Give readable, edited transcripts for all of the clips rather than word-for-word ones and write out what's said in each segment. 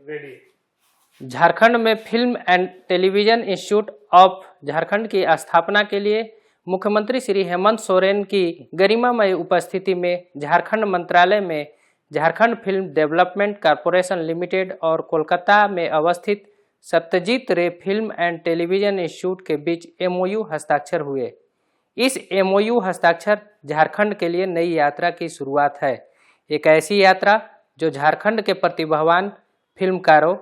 झारखंड में film and television institute of Jharkhand की स्थापना के लिए मुख्यमंत्री श्री हेमंत सोरेन की गरिमामय उपस्थिति में झारखंड मंत्रालय में Jharkhand film development corporation limited और कोलकाता में अवस्थित सत्यजीत रे फिल्म एंड टेलीविजन इंस्टीट्यूट के बीच MOU हस्ताक्षर हुए। इस MOU हस्ताक्षर झारखंड के लिए नई यात्रा की शुरुआत है। एक ऐसी यात्रा जो झारखंड के प्रतिभावान फिल्मकारों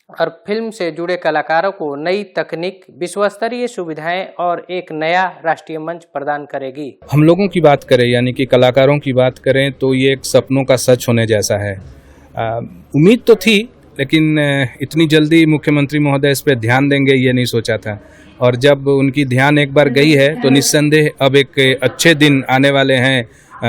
और फिल्म से जुड़े कलाकारों को नई तकनीक, विश्वस्तरीय सुविधाएं और एक नया राष्ट्रीय मंच प्रदान करेगी। हम लोगों की बात करें यानी कि कलाकारों की बात करें तो ये एक सपनों का सच होने जैसा है। उम्मीद तो थी, लेकिन इतनी जल्दी मुख्यमंत्री महोदय इस पर ध्यान देंगे ये नहीं सोचा था। और जब उनकी ध्यान एक बार गई है तो निस्संदेह अब एक अच्छे दिन आने वाले हैं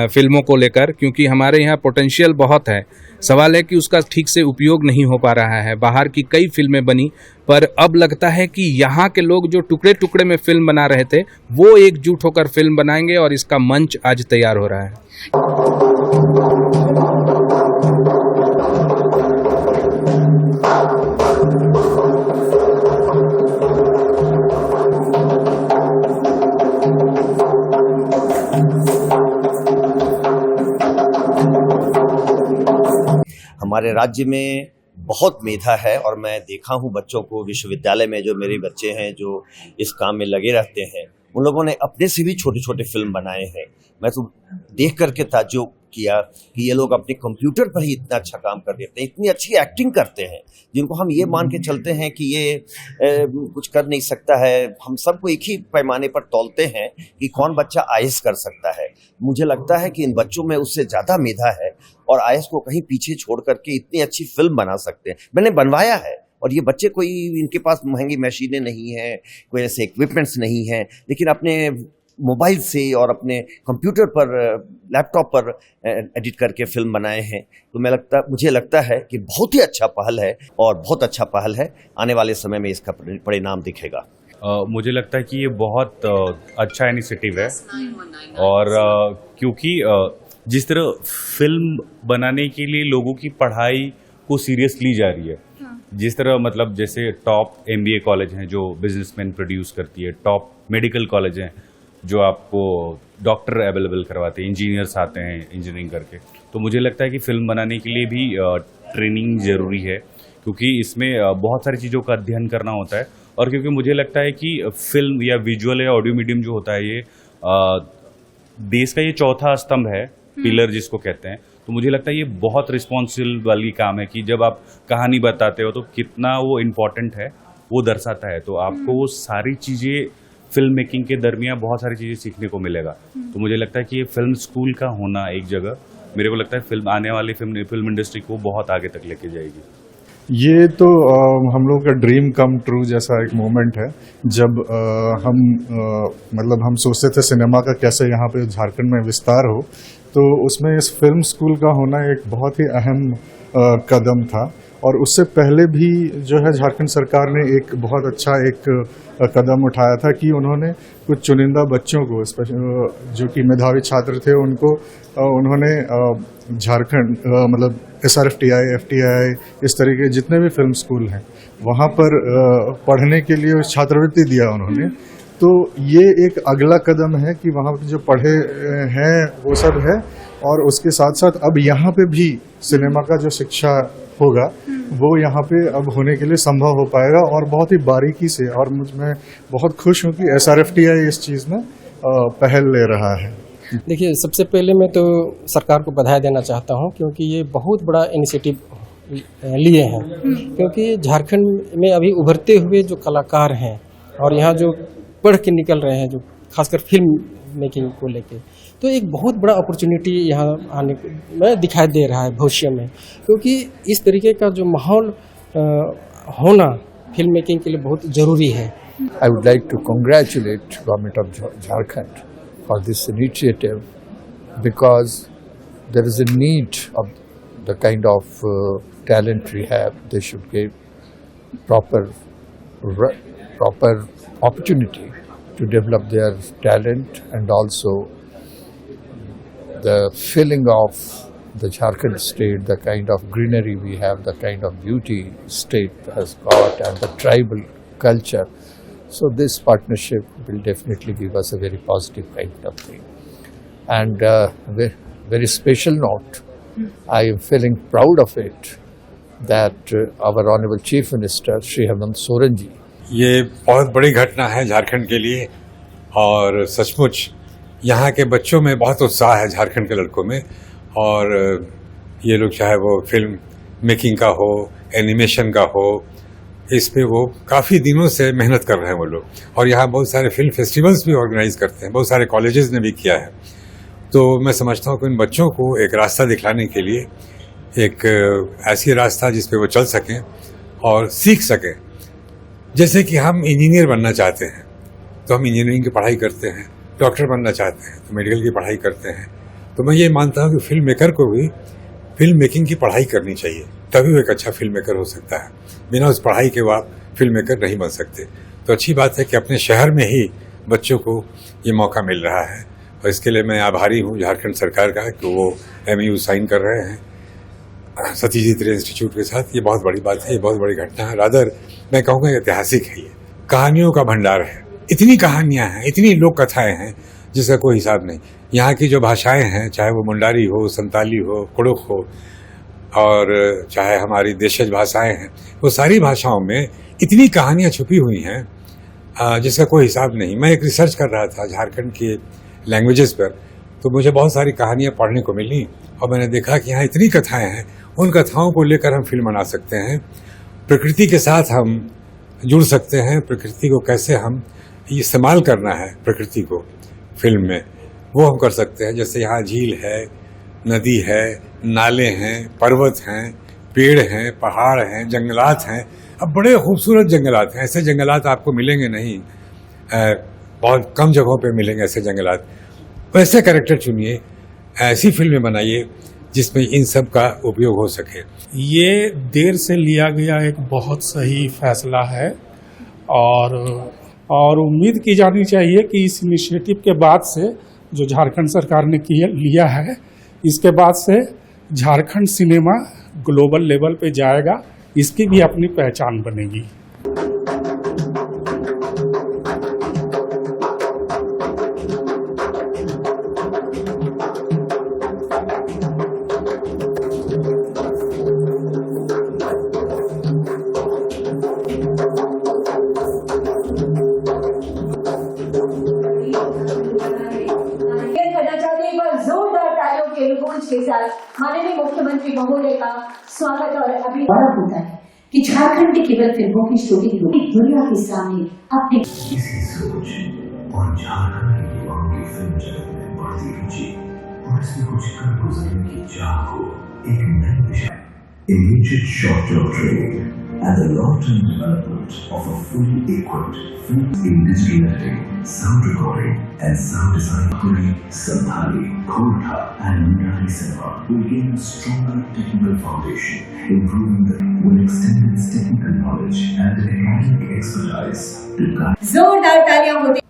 फिल्मों को लेकर, क्योंकि हमारे यहाँ पोटेंशियल बहुत है। सवाल है कि उसका ठीक से उपयोग नहीं हो पा रहा है। बाहर की कई फिल्में बनी, पर अब लगता है कि यहाँ के लोग जो टुकड़े टुकड़े में फिल्म बना रहे थे वो एकजुट होकर फिल्म बनाएंगे और इसका मंच आज तैयार हो रहा है। हमारे राज्य में बहुत मेधा है और मैं देखा हूँ बच्चों को विश्वविद्यालय में, जो मेरे बच्चे हैं जो इस काम में लगे रहते हैं, उन लोगों ने अपने से भी छोटे छोटे फिल्म बनाए हैं। मैं तो देख करके ताज्जुब किया कि ये लोग अपने कंप्यूटर पर ही इतना अच्छा काम कर देते हैं, इतनी अच्छी एक्टिंग करते हैं, जिनको हम ये मान के चलते हैं कि ये कुछ कर नहीं सकता है। हम सबको एक ही पैमाने पर तौलते हैं कि कौन बच्चा IAS कर सकता है। मुझे लगता है कि इन बच्चों में उससे ज़्यादा मेधा है और IAS को कहीं पीछे छोड़ करके इतनी अच्छी फिल्म बना सकते हैं। मैंने बनवाया है और ये बच्चे कोई इनके पास महंगी मशीनें नहीं हैं, कोई ऐसे इक्विपमेंट्स नहीं हैं, लेकिन अपने मोबाइल से और अपने कंप्यूटर पर, लैपटॉप पर एडिट करके फिल्म बनाए हैं। तो मुझे लगता है कि बहुत ही अच्छा पहल है और बहुत अच्छा पहल है। आने वाले समय में इसका परिणाम दिखेगा। मुझे लगता है कि ये बहुत अच्छा इनिशिएटिव है और क्योंकि जिस तरह फिल्म बनाने के लिए लोगों की पढ़ाई को सीरियस ली जा रही है, जिस तरह मतलब जैसे टॉप MBA कॉलेज हैं जो बिजनेसमैन प्रोड्यूस करती है, टॉप मेडिकल कॉलेज हैं जो आपको डॉक्टर अवेलेबल करवाते हैं, इंजीनियर्स आते हैं इंजीनियरिंग करके। तो मुझे लगता है कि फिल्म बनाने के लिए भी ट्रेनिंग ज़रूरी है, क्योंकि इसमें बहुत सारी चीज़ों का अध्ययन करना होता है। और क्योंकि मुझे लगता है कि फिल्म या विजुअल या ऑडियो मीडियम जो होता है ये देश का ये चौथा स्तंभ है, पिलर जिसको कहते हैं। तो मुझे लगता है ये बहुत रिस्पॉन्सिबल वाली काम है कि जब आप कहानी बताते हो तो कितना वो इम्पोर्टेंट है वो दर्शाता है। तो आपको वो सारी चीज़ें फिल्म मेकिंग के दरमियान बहुत सारी चीज़ें सीखने को मिलेगा। तो मुझे लगता है कि ये फिल्म स्कूल का होना एक जगह, मेरे को लगता है फिल्म आने वाली फिल्म इंडस्ट्री को बहुत आगे तक लेके जाएगी। ये तो हम लोग का ड्रीम कम ट्रू जैसा एक मोमेंट है, जब हम सोचते थे सिनेमा का कैसे यहाँ पे झारखंड में विस्तार हो, तो उसमें इस फिल्म स्कूल का होना एक बहुत ही अहम कदम था। और उससे पहले भी जो है झारखंड सरकार ने एक बहुत अच्छा एक कदम उठाया था कि उन्होंने कुछ चुनिंदा बच्चों को, जो कि मेधावी छात्र थे, उनको उन्होंने झारखंड SRFTI, FTI, इस तरह के जितने भी फिल्म स्कूल हैं वहाँ पर पढ़ने के लिए छात्रवृत्ति दिया उन्होंने। तो ये एक अगला कदम है कि वहाँ पे जो पढ़े हैं वो सब है, और उसके साथ साथ अब यहाँ पे भी सिनेमा का जो शिक्षा होगा वो यहाँ पे अब होने के लिए संभव हो पाएगा, और बहुत ही बारीकी से। और मैं बहुत खुश हूँ कि SRFTI इस चीज़ में पहल ले रहा है। देखिए, सबसे पहले मैं तो सरकार को बधाई देना चाहता हूँ, क्योंकि ये बहुत बड़ा इनिशिएटिव लिए हैं। क्योंकि झारखंड में अभी उभरते हुए जो कलाकार हैं और यहाँ जो पढ़ के निकल रहे हैं, जो खासकर फिल्म मेकिंग को लेके, तो एक बहुत बड़ा अपॉर्चुनिटी यहाँ आने में दिखाई दे रहा है भविष्य में। क्योंकि इस तरीके का जो माहौल होना फिल्म मेकिंग के लिए बहुत ज़रूरी है। I would like to congratulate Government of Jharkhand for this initiative, because there is a need of the kind of talent we have. They should give proper opportunity to develop their talent, and also the feeling of the Jharkhand state, the kind of greenery we have, the kind of beauty state has got, and the tribal culture. So this partnership will definitely give us a very positive kind of thing. And very special note, I am feeling proud of it that our Honorable Chief Minister Shri Hemant Soren ji, ये बहुत बड़ी घटना है झारखंड के लिए और सचमुच यहाँ के बच्चों में बहुत उत्साह है, झारखंड के लड़कों में। और ये लोग चाहे वो फिल्म मेकिंग का हो, एनिमेशन का हो, इस पे वो काफ़ी दिनों से मेहनत कर रहे हैं वो लोग। और यहाँ बहुत सारे फिल्म फेस्टिवल्स भी ऑर्गेनाइज करते हैं, बहुत सारे कॉलेजेस ने भी किया है। तो मैं समझता हूँ कि इन बच्चों को एक रास्ता दिखलाने के लिए एक ऐसी रास्ता जिस पे वो चल सकें और सीख सकें। जैसे कि हम इंजीनियर बनना चाहते हैं तो हम इंजीनियरिंग की पढ़ाई करते हैं, डॉक्टर बनना चाहते हैं तो मेडिकल की पढ़ाई करते हैं। तो मैं ये मानता हूँ कि फिल्म मेकर को भी फिल्म मेकिंग की पढ़ाई करनी चाहिए, तभी वो एक अच्छा फिल्म मेकर हो सकता है। बिना उस पढ़ाई के वो आप फिल्म मेकर नहीं बन सकते। तो अच्छी बात है कि अपने शहर में ही बच्चों को ये मौका मिल रहा है और इसके लिए मैं आभारी हूँ झारखंड सरकार का कि वो MOU साइन कर रहे हैं सत्यजीत रे इंस्टीट्यूट के साथ। ये बहुत बड़ी बात है, ये बहुत बड़ी घटना है। रादर मैं कहूँगा ऐतिहासिक है। ये कहानियों का भंडार है, इतनी कहानियाँ हैं, इतनी लोक कथाएँ हैं जिसका कोई हिसाब नहीं। यहाँ की जो भाषाएं हैं, चाहे वो मुंडारी हो, संताली हो, कुड़ुक हो, और चाहे हमारी देशज भाषाएं हैं, वो सारी भाषाओं में इतनी कहानियाँ छुपी हुई हैं जिसका कोई हिसाब नहीं। मैं एक रिसर्च कर रहा था झारखंड के लैंग्वेजेस पर, तो मुझे बहुत सारी कहानियाँ पढ़ने को मिली और मैंने देखा कि यहाँ इतनी कथाएं हैं। उन कथाओं को लेकर हम फिल्म बना सकते हैं, प्रकृति के साथ हम जुड़ सकते हैं। प्रकृति को कैसे हम इस्तेमाल करना है, प्रकृति को फिल्म में, वो हम कर सकते हैं। जैसे यहाँ झील है, नदी है, नाले हैं, पर्वत हैं, पेड़ हैं, पहाड़ हैं, जंगलात हैं। अब बड़े खूबसूरत जंगलात हैं, ऐसे जंगलात आपको मिलेंगे नहीं, बहुत कम जगहों पे मिलेंगे ऐसे जंगलात। वैसे कैरेक्टर चुनिए, ऐसी फिल्में बनाइए जिसमें इन सब का उपयोग हो सके। ये देर से लिया गया एक बहुत सही फैसला है और उम्मीद की जानी चाहिए कि इस इनिशिएटिव के बाद से जो झारखंड सरकार ने लिया है, इसके बाद से झारखंड सिनेमा ग्लोबल लेवल पे जाएगा, इसकी भी अपनी पहचान बनेगी। के साथ माननीय मुख्यमंत्री महोदय का स्वागत और अभिवादन होता है कि झारखंड के केवल फिल्मों की शूटिंग दुनिया के सामने अपनी सोच और झारखंड के युवाओं की फिल्म जगत में बढ़ती रुचि और इसमें कुछ कर गुजरने की चाह को एक नई दिशा, immediate short-term training and the long-term development of a fully equipped film in digital editing, sound recording and sound design. Puri, Sambhali, Khorda and Mundari Cinema will gain a stronger technical foundation, improving will extend its technical knowledge and academic expertise to guide. जोरदार तालियां होती।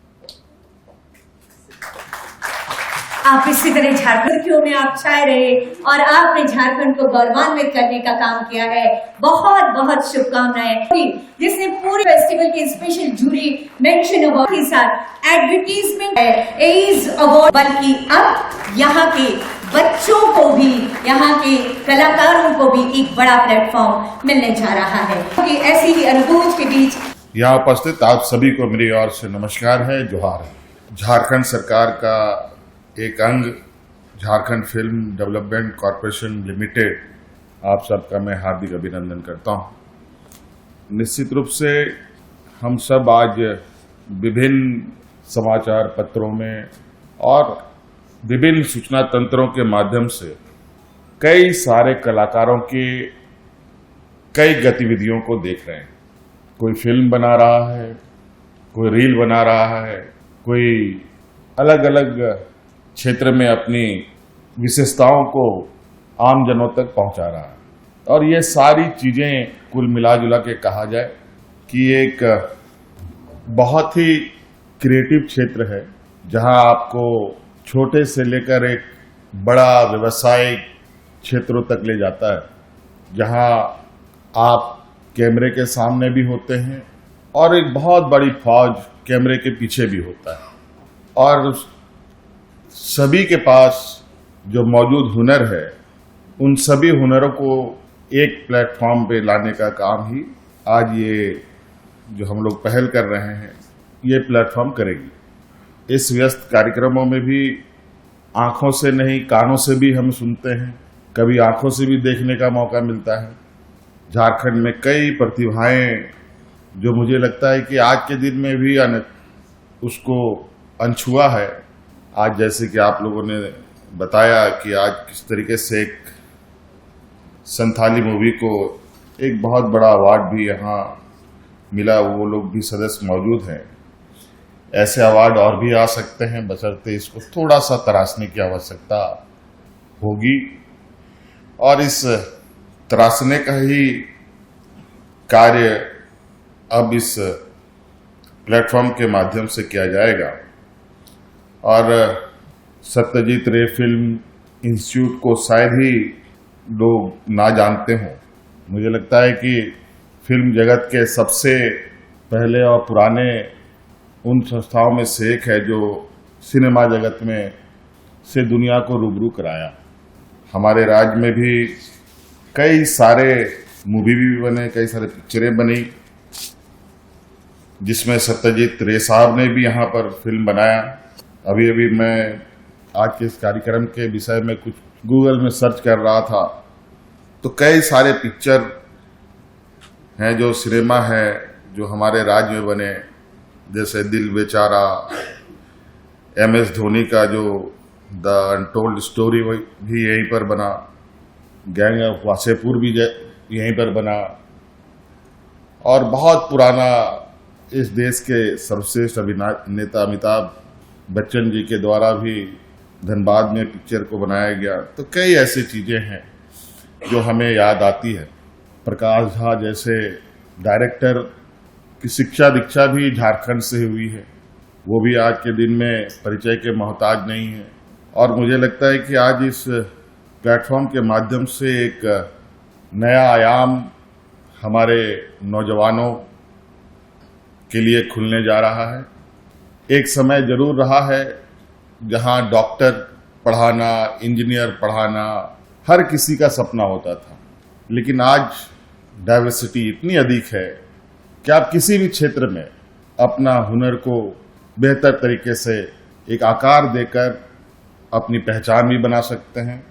आप इसी तरह झारखंड में आप छाए रहे और आपने झारखंड को गौरवान्वित करने का काम किया है। बहुत बहुत शुभकामनाएं। जिसने पूरे फेस्टिवल की स्पेशल जूरी मेंशन अवार्ड के साथ एडवर्टीजमेंट है, एज अवार्ड, बल्कि अब यहाँ के बच्चों को भी, यहाँ के कलाकारों को भी एक बड़ा प्लेटफॉर्म मिलने जा रहा है। कि ऐसी ही अनुरोध के बीच यहाँ उपस्थित आप सभी को मेरी ओर से नमस्कार है, जोहार है। झारखंड सरकार का एक अंग Jharkhand film development corporation limited, आप सबका मैं हार्दिक अभिनंदन करता हूं। निश्चित रूप से हम सब आज विभिन्न समाचार पत्रों में और विभिन्न सूचना तंत्रों के माध्यम से कई सारे कलाकारों की कई गतिविधियों को देख रहे हैं। कोई फिल्म बना रहा है, कोई रील बना रहा है, कोई अलग अलग क्षेत्र में अपनी विशेषताओं को आम जनों तक पहुंचा रहा है। और ये सारी चीजें कुल मिला जुला के कहा जाए कि एक बहुत ही क्रिएटिव क्षेत्र है, जहां आपको छोटे से लेकर एक बड़ा व्यवसायिक क्षेत्रों तक ले जाता है, जहां आप कैमरे के सामने भी होते हैं और एक बहुत बड़ी फौज कैमरे के पीछे भी होता है, और सभी के पास जो मौजूद हुनर है, उन सभी हुनरों को एक प्लेटफॉर्म पे लाने का काम ही आज ये जो हम लोग पहल कर रहे हैं, ये प्लेटफॉर्म करेगी। इस व्यस्त कार्यक्रमों में भी आंखों से नहीं, कानों से भी हम सुनते हैं, कभी आंखों से भी देखने का मौका मिलता है। झारखंड में कई प्रतिभाएं जो मुझे लगता है कि आज के दिन में भी उसको अनछुआ है। आज जैसे कि आप लोगों ने बताया कि आज किस तरीके से एक संथाली मूवी को एक बहुत बड़ा अवार्ड भी यहाँ मिला, वो लोग भी सदस्य मौजूद हैं। ऐसे अवार्ड और भी आ सकते हैं, बशर्ते इसको थोड़ा सा तराशने की आवश्यकता होगी, और इस तराशने का ही कार्य अब इस प्लेटफॉर्म के माध्यम से किया जाएगा। और सत्यजीत रे फिल्म इंस्टीट्यूट को शायद ही लोग ना जानते हों। मुझे लगता है कि फिल्म जगत के सबसे पहले और पुराने उन संस्थाओं में से एक है जो सिनेमा जगत में से दुनिया को रूबरू कराया। हमारे राज्य में भी कई सारे मूवी भी बने, कई सारे पिक्चरें बनी, जिसमें सत्यजीत रे साहब ने भी यहाँ पर फिल्म बनाया। अभी अभी मैं आज के इस कार्यक्रम के विषय में कुछ गूगल में सर्च कर रहा था, तो कई सारे पिक्चर हैं जो सिनेमा है जो हमारे राज्य में बने, जैसे दिल बेचारा, MS धोनी का जो द अनटोल्ड स्टोरी भी यहीं पर बना, गैंग ऑफ वासेपुर भी यहीं पर बना, और बहुत पुराना इस देश के सर्वश्रेष्ठ अभिनेता अमिताभ बच्चन जी के द्वारा भी धनबाद में पिक्चर को बनाया गया। तो कई ऐसी चीजें हैं जो हमें याद आती है। प्रकाश झा जैसे डायरेक्टर की शिक्षा दीक्षा भी झारखंड से हुई है, वो भी आज के दिन में परिचय के मोहताज नहीं है। और मुझे लगता है कि आज इस प्लेटफॉर्म के माध्यम से एक नया आयाम हमारे नौजवानों के लिए खुलने जा रहा है। एक समय जरूर रहा है जहां डॉक्टर पढ़ाना, इंजीनियर पढ़ाना हर किसी का सपना होता था, लेकिन आज डाइवर्सिटी इतनी अधिक है कि आप किसी भी क्षेत्र में अपना हुनर को बेहतर तरीके से एक आकार देकर अपनी पहचान भी बना सकते हैं।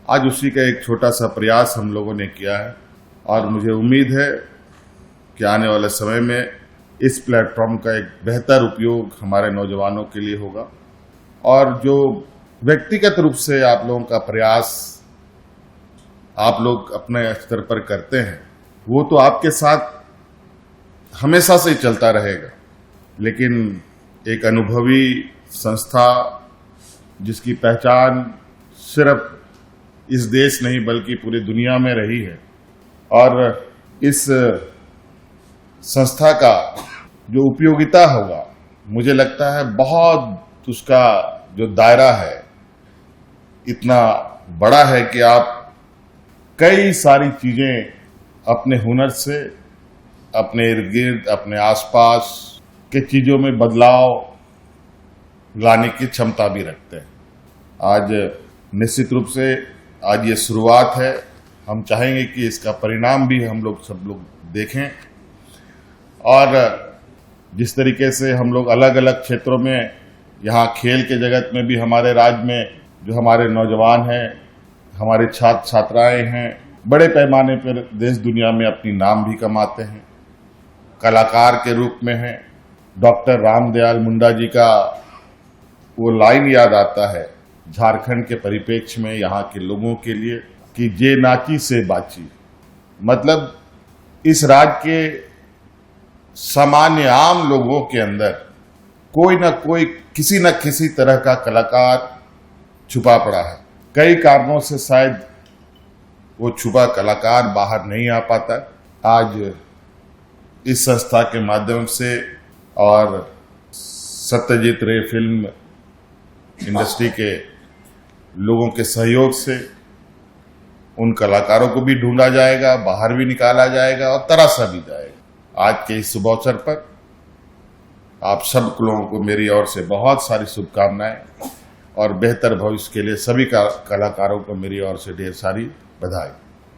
आज उसी का एक छोटा सा प्रयास हम लोगों ने किया है, और मुझे उम्मीद है कि आने वाले समय में इस प्लेटफॉर्म का एक बेहतर उपयोग हमारे नौजवानों के लिए होगा। और जो व्यक्तिगत रूप से आप लोगों का प्रयास आप लोग अपने स्तर पर करते हैं, वो तो आपके साथ हमेशा से ही चलता रहेगा, लेकिन एक अनुभवी संस्था जिसकी पहचान सिर्फ इस देश नहीं बल्कि पूरी दुनिया में रही है, और इस संस्था का जो उपयोगिता होगा, मुझे लगता है बहुत उसका जो दायरा है इतना बड़ा है कि आप कई सारी चीजें अपने हुनर से अपने इर्द गिर्द, अपने आसपास के चीजों में बदलाव लाने की क्षमता भी रखते हैं। आज निश्चित रूप से आज ये शुरुआत है, हम चाहेंगे कि इसका परिणाम भी हम लोग सब लोग देखें, और जिस तरीके से हम लोग अलग अलग क्षेत्रों में, यहाँ खेल के जगत में भी हमारे राज्य में जो हमारे नौजवान हैं, हमारे छात्र छात्राएं हैं, बड़े पैमाने पर देश दुनिया में अपनी नाम भी कमाते हैं, कलाकार के रूप में हैं। डॉक्टर रामदयाल मुंडा जी का वो लाइन याद आता है झारखंड के परिप्रेक्ष्य में यहाँ के लोगों के लिए कि जे नाची से बाची, मतलब इस राज्य के सामान्य आम लोगों के अंदर कोई ना कोई किसी न किसी तरह का कलाकार छुपा पड़ा है। कई कारणों से शायद वो छुपा कलाकार बाहर नहीं आ पाता। आज इस संस्था के माध्यम से और सत्यजीत रे फिल्म इंडस्ट्री के लोगों के सहयोग से उन कलाकारों को भी ढूंढा जाएगा, बाहर भी निकाला जाएगा और तराशा भी जाएगा। आज के इस शुभ अवसर पर आप सब लोगों को मेरी ओर से बहुत सारी शुभकामनाएं और बेहतर भविष्य के लिए सभी कलाकारों को मेरी ओर से ढेर सारी बधाई।